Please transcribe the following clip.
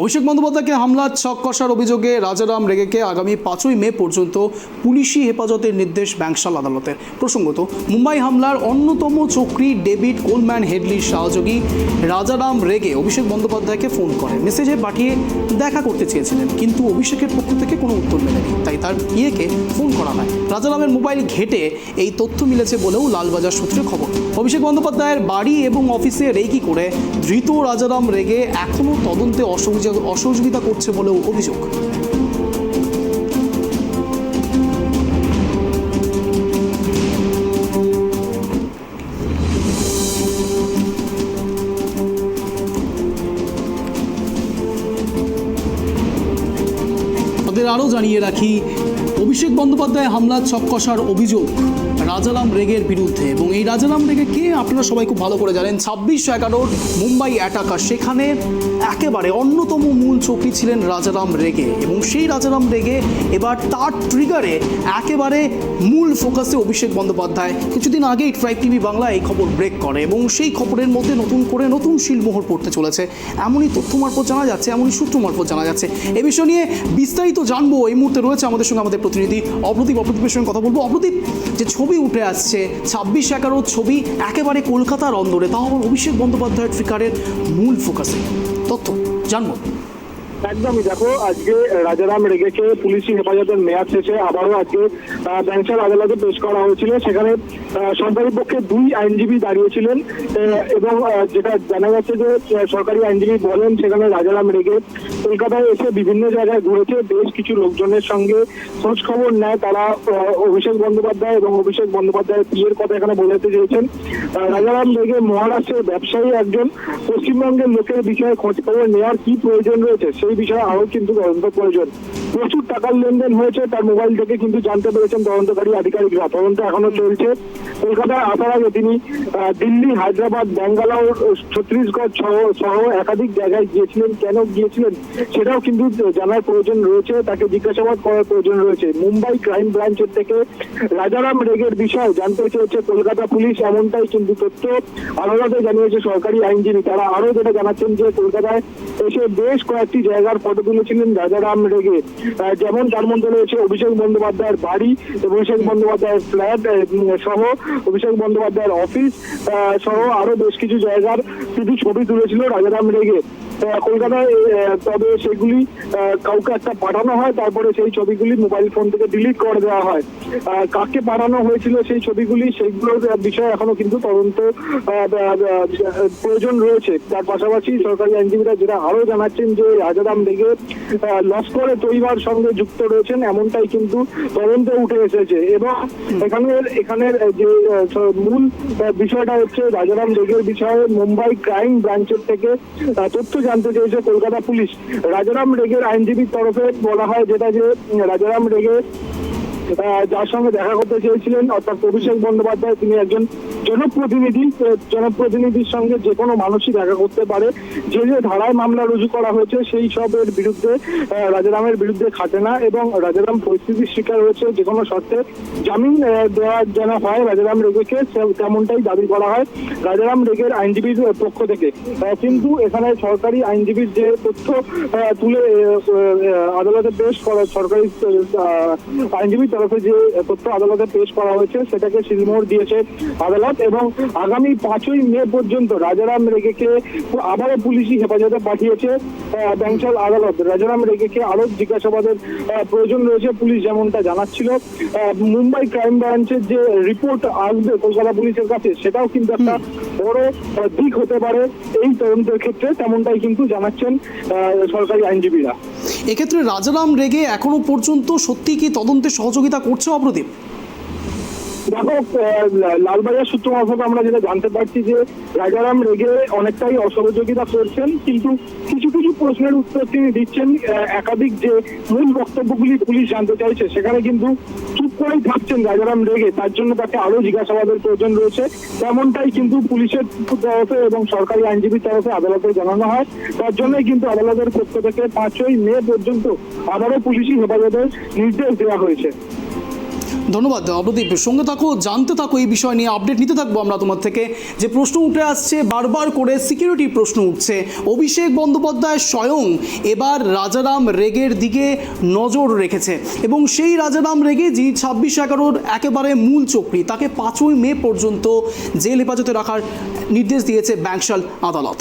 অভিষেক বন্দ্যোপাধ্যায়কে হামলার ছক কষার অভিযোগে রাজারাম রেগেকে আগামী 5ই মে পর্যন্ত পুলিশি হেফাজতের নির্দেশ ব্যাংশাল আদালতের। প্রসঙ্গত, মুম্বাই হামলার অন্যতম চক্রী ডেভিড কোলম্যান হেডলির সহযোগী রাজারাম রেগে অভিষেক বন্দ্যোপাধ্যায়কে ফোন করে মেসেজে পাঠিয়ে দেখা করতে চেয়েছিলেন, কিন্তু অভিষেকের পক্ষ থেকে কোনো উত্তর মেলেনি। তাই তার ইয়েকে ফোন করা হয়। রাজারামের মোবাইল ঘেটে এই তথ্য মিলেছে বলেও লালবাজার সূত্রে খবর। অভিষেক বন্দ্যোপাধ্যায়ের বাড়ি এবং অফিসে রেকি করে ধৃত রাজারাম রেগে এখনও তদন্তে অসহযোগিতা করছে বলেও অভিযোগ। আরও জানিয়ে রাখি, অভিষেক বন্দ্যোপাধ্যায় হামলার ছক কষার অভিযোগ রাজারাম রেগের বিরুদ্ধে, এবং এই রাজারাম রেগে কে আপনারা সবাই খুব ভালো করে জানেন। 26/11 মুম্বাই অ্যাটাকার, সেখানে একেবারে অন্যতম মূল চক্রী ছিলেন রাজারাম রেগে, এবং সেই রাজারাম রেগে এবার তার ট্রিগারে একেবারে মূল ফোকাসে অভিষেক বন্দ্যোপাধ্যায়। কিছুদিন আগেই ট্রাইব টিভি বাংলা এই খবর ব্রেক করে, এবং সেই খবরের মধ্যে নতুন শিলমোহর পড়তে চলেছে এমনই তথ্য মারফত জানা যাচ্ছে, এমনই সূত্র মারফত জানা যাচ্ছে। এ বিষয় নিয়ে বিস্তারিত জানবো। এই মুহূর্তে রয়েছে আমাদের সঙ্গে আমাদের প্রতিনিধি অপ্রদীপের সঙ্গে কথা বলবো। অপ্রদীপ, যে ছবি উঠে আসছে 26/11 ছবি, একেবারে কলকাতার অন্দরে, তাও আবার অভিষেক বন্দ্যোপাধ্যায়ের ট্রিগারের মূল ফোকাসে, তথ্য জানবো। একদমই, দেখো, আজকে রাজারাম রেগেকে পুলিশি হেফাজতের মেয়াদ শেষে আবারও আজকে ব্যাংশাল আদালতে পেশ করা হয়েছিল। সেখানে সরকারি পক্ষে 2 আইনজীবী দাঁড়িয়েছিলেন, এবং যেটা জানা যাচ্ছে যে সরকারি আইনজীবী বলেন সেখানে রাজারাম রেগে কলকাতায় এসে বিভিন্ন জায়গায় ঘুরেছে, বেশ কিছু লোকজনের সঙ্গে খোঁজ খবর নেয়। তারা অভিষেক বন্দ্যোপাধ্যায় এবং অভিষেক বন্দ্যোপাধ্যায়ের পিয়ের কথা এখানে বলতে চেয়েছেন। রাজারাম রেগে মহারাষ্ট্রের ব্যবসায়ী একজন, পশ্চিমবঙ্গের লোকের বিষয়ে খোঁজ খবর নেওয়ার কি প্রয়োজন রয়েছে সেই বিষয়ে আরও কিন্তু তদন্ত প্রয়োজন। প্রচুর টাকার লেনদেন হয়েছে তার মোবাইল থেকে কিন্তু জানতে পেরেছেন তদন্তকারী আধিকারিকরা। তদন্ত এখনো চলছে। কলকাতায় আসার আগে তিনি দিল্লি, হায়দ্রাবাদ, ব্যাঙ্গালোর, ছত্তিশগড় সহ একাধিক জায়গায় গিয়েছিলেন। কেন গিয়েছিলেন সেটাও কিন্তু জানার প্রয়োজন রয়েছে, তাকে জিজ্ঞাসাবাদ করার প্রয়োজন রয়েছে। মুম্বাই ক্রাইম ব্রাঞ্চের থেকে রাজারাম রেগের বিষয় জানতে চেয়েছে কলকাতা পুলিশ, এমনটাই কিন্তু তথ্য আদালতে জানিয়েছে সরকারি আইনজীবী। তারা আরও যেটা জানাচ্ছেন যে কলকাতায় এসে বেশ কয়েকটি জায়গার ফটো তুলেছিলেন রাজারাম রেগে, যেমন তার মধ্যে রয়েছে অভিষেক বন্দ্যোপাধ্যায়ের বাড়ি, অভিষেক বন্দ্যোপাধ্যায়ের ফ্ল্যাট সহ অভিষেক বন্দ্যোপাধ্যায়ের অফিস সহ আরো বেশ কিছু জায়গার কিছু ছবি তুলেছিল রাজারাম রেগে কলকাতায়। তবে সেগুলি কাউকে একটা পাঠানো হয়, তারপরে সেই ছবিগুলি মোবাইল ফোন থেকে ডিলিট করে দেওয়া হয়। কাকে পাঠানো হয়েছিল সেই ছবিগুলি, সেইগুলোর বিষয়ে এখনো কিন্তু তদন্ত প্রয়োজন রয়েছে। তার পাশাপাশি সরকারি আইনজীবীরা যেটা আরো জানাচ্ছেন যে রাজারাম রেগে লস্করে তৈবার সঙ্গে যুক্ত রয়েছেন, এমনটাই কিন্তু তদন্তে উঠে এসেছে। এবং এখানের যে মূল বিষয়টা হচ্ছে রাজারাম রেগের বিষয়ে মুম্বাই ক্রাইম ব্রাঞ্চের থেকে তথ্য জানতে চেয়েছে কলকাতা পুলিশ। রাজারাম রেগের আইনজীবীর তরফে বলা হয় যেটা, যে রাজারাম রেগে যার সঙ্গে দেখা করতে চেয়েছিলেন অর্থাৎ অভিষেক বন্দ্যোপাধ্যায়, তিনি একজন জনপ্রতিনিধির সঙ্গে যে কোনো মানুষই দেখা করতে পারে। যে ধারায় মামলা রুজু করা হয়েছে সেই সবের বিরুদ্ধে রাজারামের বিরুদ্ধে খাটে না, এবং রাজারাম পরিস্থিতির শিকার হয়েছে। যে কোনো শর্তে জামিন দেওয়া যেন হয় রাজারাম রেগেকে, তেমনটাই দাবি করা হয় রাজারাম রেগের আইনজীবীর পক্ষ থেকে। কিন্তু এখানে সরকারি আইনজীবীর যে তথ্য তুলে আদালতে পেশ করা, সরকারি আইনজীবীর তরফে যে তথ্য আদালতে পেশ করা হয়েছে সেটাকে শিলমোহর দিয়েছে আদালত, এবং আগামী 5ই মে পর্যন্ত রাজারাম রেগেকে আবারও পুলিশি হেফাজতে পাঠিয়েছে ব্যাংশাল আদালত। রাজারাম রেগেকে আরো জিজ্ঞাসাবাদের প্রয়োজন রয়েছে পুলিশ যেমনটা জানাচ্ছিল। মুম্বাই ক্রাইম ব্রাঞ্চের যে রিপোর্ট আসবে কলকাতা পুলিশের কাছে, সেটাও কিন্তু একটা বড় দিক হতে পারে এই তদন্তের ক্ষেত্রে, তেমনটাই কিন্তু জানাচ্ছেন সরকারি আইনজীবীরা। এক্ষেত্রে রাজারাম রেগে এখনো পর্যন্ত সত্যি কি তদন্তে সহযোগিতা করছে অপ্রদীপ? দেখো, লালবাজার সূত্র মারফত আমরা যেটা জানতে পারছি যে রাজারাম রেগে অনেকটাই অসহযোগিতা করছেন, কিন্তু কিছু কিছু প্রশ্নের উত্তর তিনি দিচ্ছেন। একাধিক যে মূল বক্তব্যগুলি পুলিশ জানতে চাইছে সেখানে কিন্তু চুপ করেই থাকছেন রাজারাম রেগে, তার জন্য তাকে আরো জিজ্ঞাসাবাদের প্রয়োজন রয়েছে, তেমনটাই কিন্তু পুলিশের তরফে এবং সরকারি আইনজীবীর তরফে আদালতে জানানো হয়। তার জন্যই কিন্তু আদালতের পক্ষ থেকে 5ই মে পর্যন্ত আবারও পুলিশি হেফাজতের নির্দেশ দেওয়া হয়েছে। ধন্যবাদ অবদীপ, সঙ্গে থাকো, জানতে থাকো এই বিষয় নিয়ে, আপডেট নিতে থাকবো আমরা তোমার থেকে। যে প্রশ্ন উঠে আসছে বারবার করে, সিকিউরিটির প্রশ্ন উঠছে, অভিষেক বন্দ্যোপাধ্যায় স্বয়ং এবার রাজারাম রেগের দিকে নজর রেখেছে এবং সেই রাজারাম রেগে যিনি 26/11 একেবারে মূল চক্রী, তাকে 5ই মে পর্যন্ত জেল হেফাজতে রাখার নির্দেশ দিয়েছে ব্যাংশাল আদালত।